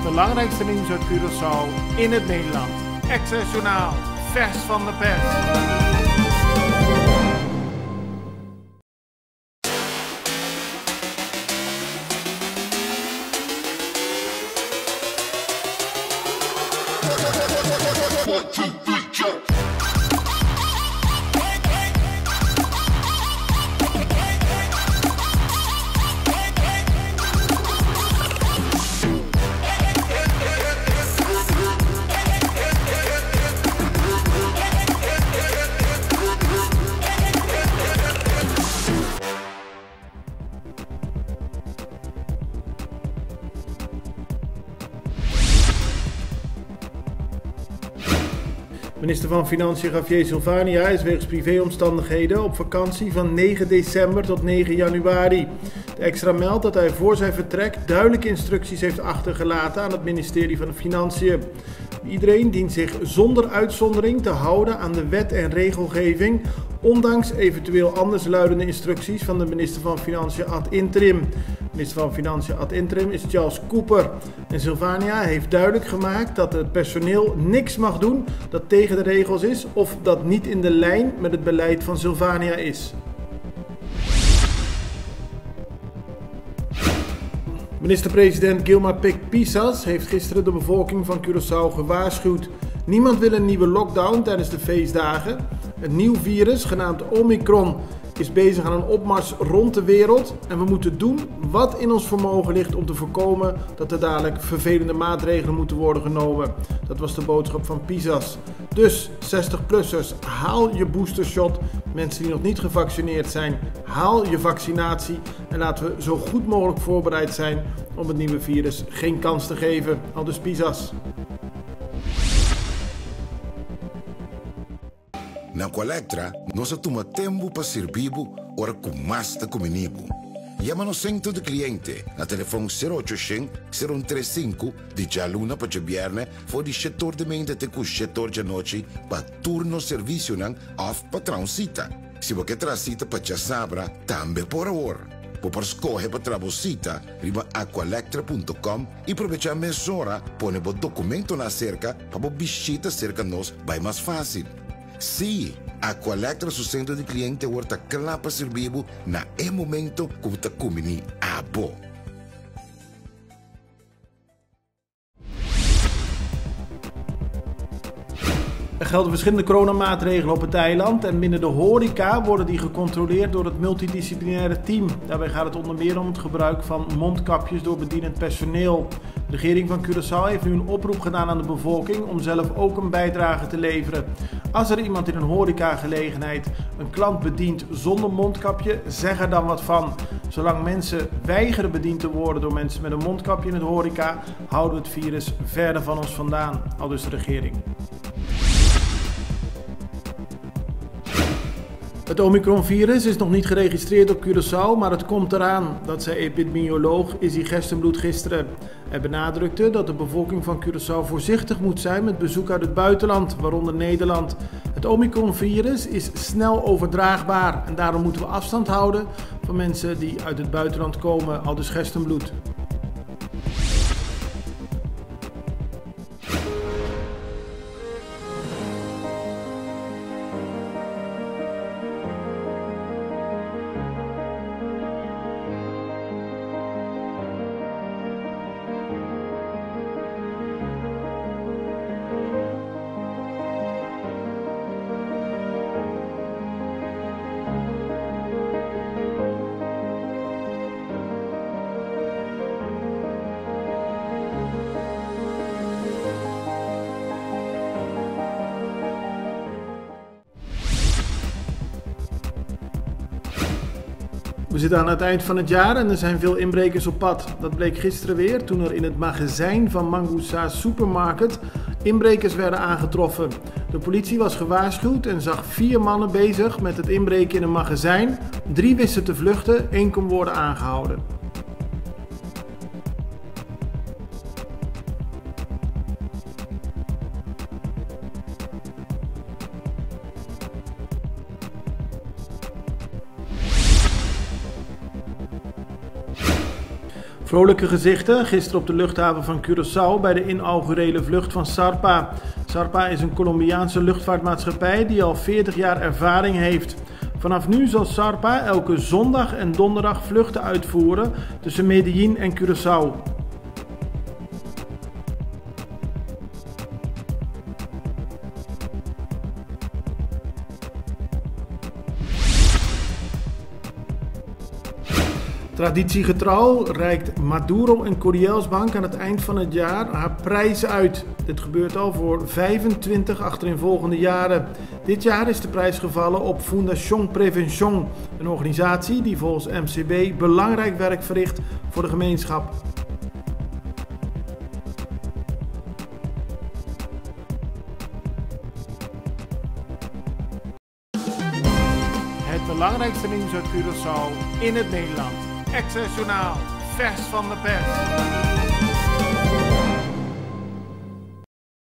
belangrijkste nieuws uit Curaçao in het Nederland. Access Journaal, vers van de pers. Minister van Financiën Javier Silvania is wegens privéomstandigheden op vakantie van 9 december tot 9 januari. De extra meldt dat hij voor zijn vertrek duidelijke instructies heeft achtergelaten aan het ministerie van Financiën. Iedereen dient zich zonder uitzondering te houden aan de wet en regelgeving, ondanks eventueel anders luidende instructies van de minister van Financiën ad interim. Minister van Financiën ad interim is Charles Cooper. En Silvania heeft duidelijk gemaakt dat het personeel niks mag doen dat tegen de regels is of dat niet in de lijn met het beleid van Silvania is. Minister-president Gilmar Pik-Pisas heeft gisteren de bevolking van Curaçao gewaarschuwd. Niemand wil een nieuwe lockdown tijdens de feestdagen. Het nieuw virus, genaamd Omicron, is bezig aan een opmars rond de wereld. En we moeten doen wat in ons vermogen ligt om te voorkomen dat er dadelijk vervelende maatregelen moeten worden genomen. Dat was de boodschap van Pisas. Dus 60-plussers, haal je boostershot. Mensen die nog niet gevaccineerd zijn, haal je vaccinatie. En laten we zo goed mogelijk voorbereid zijn om het nieuwe virus geen kans te geven. Aldus Pisas. Na Colectra, nós toma tempo para servir ora com mais de comunico. Llama-nos centro de cliente na telefone 0800-035 de jaluna para jabierne voor die setor de mente te cu setor de noche para turno serviço nang of patrão cita. Se você traz cita para já sabra, também por hora. Por escolher para trabalhar, riba aqualectra.com e aproveitar a mesura, põe o documento na cerca para visita cerca nós, vai mais fácil. Sim, a Colectra su centro de cliente wordt klaar para servir na momento que você comini abo. Er gelden verschillende coronamaatregelen op het eiland en binnen de horeca worden die gecontroleerd door het multidisciplinaire team. Daarbij gaat het onder meer om het gebruik van mondkapjes door bedienend personeel. De regering van Curaçao heeft nu een oproep gedaan aan de bevolking om zelf ook een bijdrage te leveren. Als er iemand in een horecagelegenheid een klant bedient zonder mondkapje, zeg er dan wat van. Zolang mensen weigeren bediend te worden door mensen met een mondkapje in het horeca, houden we het virus verder van ons vandaan, aldus de regering. Het Omicron-virus is nog niet geregistreerd op Curaçao, maar het komt eraan. Dat zei epidemioloog Izzy Gerstenbloed gisteren. Hij benadrukte dat de bevolking van Curaçao voorzichtig moet zijn met bezoek uit het buitenland, waaronder Nederland. Het Omicron-virus is snel overdraagbaar en daarom moeten we afstand houden van mensen die uit het buitenland komen, aldus Gerstenbloed. We zitten aan het eind van het jaar en er zijn veel inbrekers op pad. Dat bleek gisteren weer toen er in het magazijn van Mangusa Supermarket inbrekers werden aangetroffen. De politie was gewaarschuwd en zag 4 mannen bezig met het inbreken in een magazijn. 3 wisten te vluchten, 1 kon worden aangehouden. Vrolijke gezichten gisteren op de luchthaven van Curaçao bij de inaugurele vlucht van Sarpa. Sarpa is een Colombiaanse luchtvaartmaatschappij die al 40 jaar ervaring heeft. Vanaf nu zal Sarpa elke zondag en donderdag vluchten uitvoeren tussen Medellín en Curaçao. Traditiegetrouw reikt Maduro en Corielsbank aan het eind van het jaar haar prijzen uit. Dit gebeurt al voor 25 achtereenvolgende jaren. Dit jaar is de prijs gevallen op Fundación Prevención, een organisatie die volgens MCB belangrijk werk verricht voor de gemeenschap. Het belangrijkste nieuws uit Curaçao in het Nederland. Extra Journaal, vers van de pers.